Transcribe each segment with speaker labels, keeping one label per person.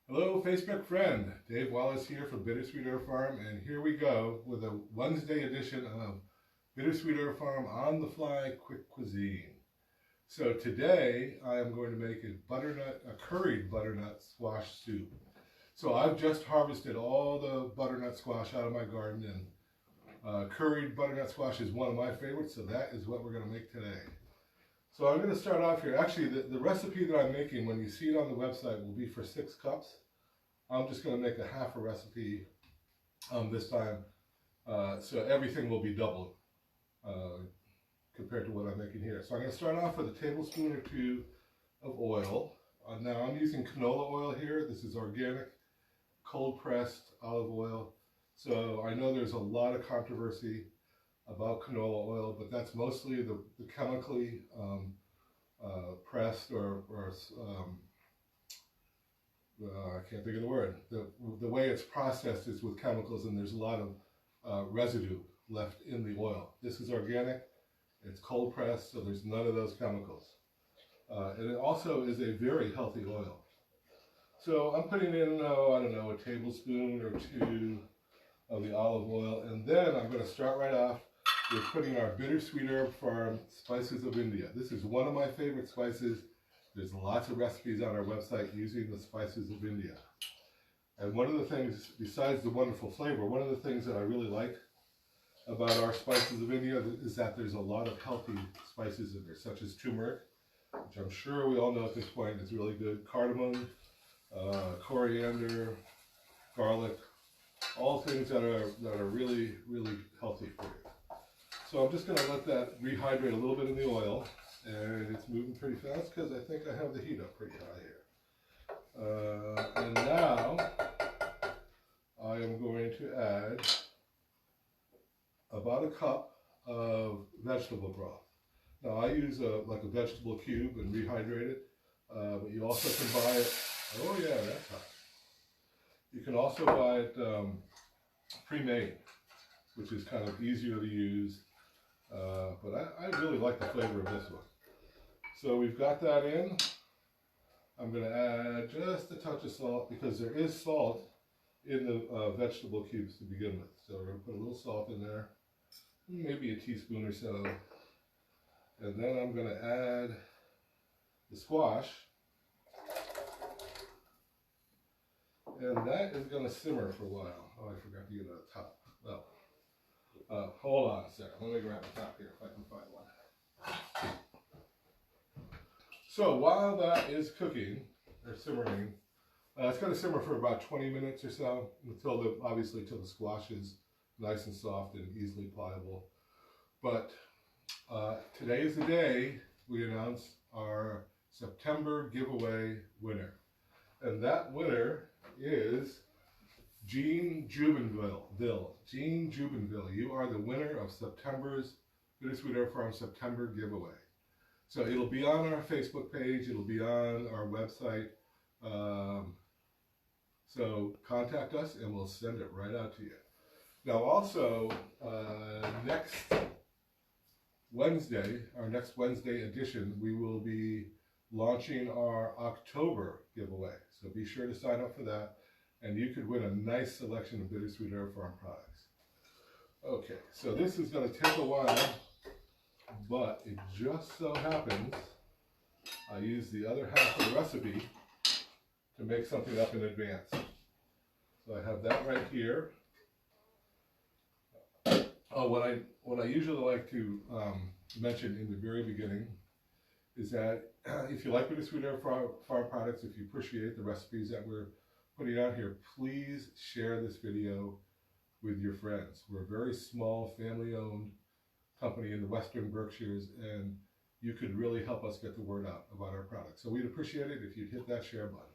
Speaker 1: Hello, Facebook friend. Dave Wallace here from Bittersweet Herb Farm, and here we go with a Wednesday edition of Bittersweet Herb Farm on the fly quick cuisine. So today I am going to make a curried butternut squash soup. So I've just harvested all the butternut squash out of my garden, and curried butternut squash is one of my favorites, so that is what we're going to make today. So I'm going to start off here. Actually, the recipe that I'm making, when you see it on the website, will be for 6 cups. I'm just going to make a half a recipe this time, so everything will be doubled compared to what I'm making here. So I'm going to start off with a tablespoon or 2 of oil. Now I'm using canola oil here. This is organic, cold-pressed olive oil. So I know there's a lot of controversy about canola oil, but that's mostly the chemically pressed or I can't think of the word. The way it's processed is with chemicals, and there's a lot of residue left in the oil. This is organic, it's cold pressed, so there's none of those chemicals. And it also is a very healthy oil. So I'm putting in, I don't know, a tablespoon or 2 of the olive oil, and then I'm going to start right off with putting our Bittersweet Herb Farm Spices of India. This is one of my favorite spices. There's lots of recipes on our website using the spices of India. And one of the things, besides the wonderful flavor, one of the things that I really like about our spices of India is that there's a lot of healthy spices in there, such as turmeric, which I'm sure we all know at this point is really good, cardamom, coriander, garlic, all things that are really, really healthy for you. So I'm just going to let that rehydrate a little bit in the oil, and it's moving pretty fast because I think I have the heat up pretty high here. And now I am going to add about a cup of vegetable broth. Now I use like a vegetable cube and rehydrate it, but you also can buy it, oh yeah, that's hot. You can also buy it pre-made, which is kind of easier to use. But I really like the flavor of this one. So we've got that in. I'm going to add just a touch of salt because there is salt in the vegetable cubes to begin with. So we're going to put a little salt in there, maybe a teaspoon or so. And then I'm going to add the squash. And that is going to simmer for a while. Oh, I forgot to get it on top. Well, hold on a second. Let me grab the top here if I can find one. So while that is cooking or simmering, it's going to simmer for about 20 minutes or so obviously till the squash is nice and soft and easily pliable. But today is the day we announce our September giveaway winner, and that winner is Jean Jubenville. Jean Jubenville, you are the winner of September's Bittersweet Herb Farm September giveaway. So it'll be on our Facebook page, it'll be on our website. So contact us and we'll send it right out to you. Now also, next Wednesday edition, we will be launching our October giveaway. So be sure to sign up for that, and you could win a nice selection of Bittersweet Herb Farm products. Okay, so this is going to take a while, but it just so happens I used the other half of the recipe to make something up in advance. So I have that right here. Oh, what I usually like to mention in the very beginning is that if you like Bittersweet Herb Farm products, if you appreciate the recipes that we're putting out here, please share this video with your friends. We're a very small, family-owned company in the Western Berkshires, and you could really help us get the word out about our products. So we'd appreciate it if you'd hit that share button.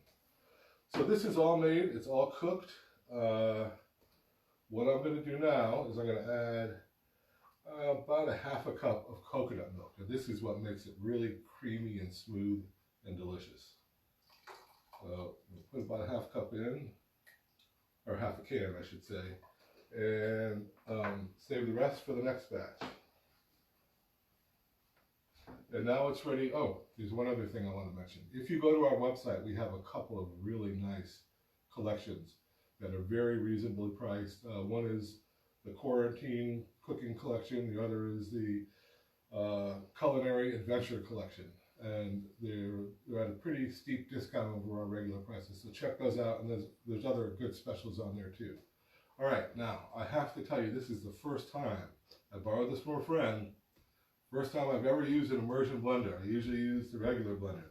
Speaker 1: So this is all made, it's all cooked. What I'm going to do now is I'm going to add about a half a cup of coconut milk. And this is what makes it really creamy and smooth and delicious. So we'll put about a half cup in, or half a can I should say, and save the rest for the next batch. And now it's ready. Oh, there's one other thing I want to mention. If you go to our website, we have a couple of really nice collections that are very reasonably priced. One is the Quarantine Cooking Collection. The other is the Culinary Adventure Collection. And they're at a pretty steep discount over our regular prices. So check those out, and there's other good specials on there too. All right, now I have to tell you, this is the first time I borrowed this from a friend. First time I've ever used an immersion blender. I usually use the regular blender.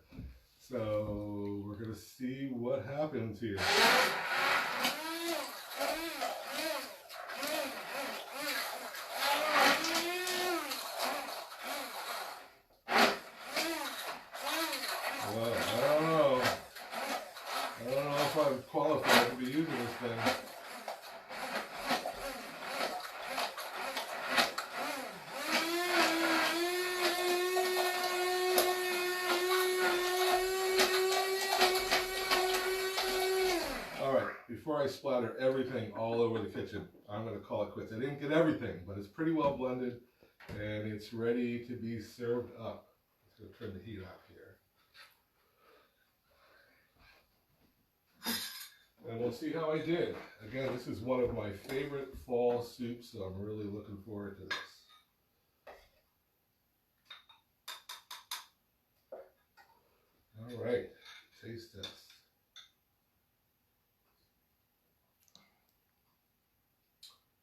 Speaker 1: So we're gonna see what happens here. Well, I don't know if I'm qualified to be using this thing. Before I splatter everything all over the kitchen, I'm going to call it quits. I didn't get everything, but it's pretty well blended, and it's ready to be served up. Let's go turn the heat off here. And we'll see how I did. Again, this is one of my favorite fall soups, so I'm really looking forward to this. All right, taste test.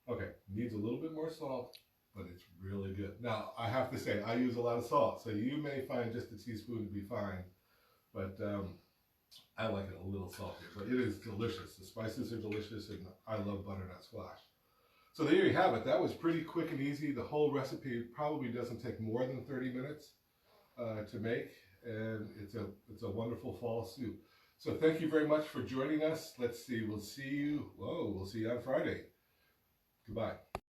Speaker 1: Okay, needs a little bit more salt, but it's really good. Now, I have to say, I use a lot of salt, so you may find just a teaspoon to be fine, but I like it a little saltier, but it is delicious. The spices are delicious, and I love butternut squash. So there you have it. That was pretty quick and easy. The whole recipe probably doesn't take more than 30 minutes to make, and it's a wonderful fall soup. So thank you very much for joining us. Let's see, we'll see you on Friday. Goodbye.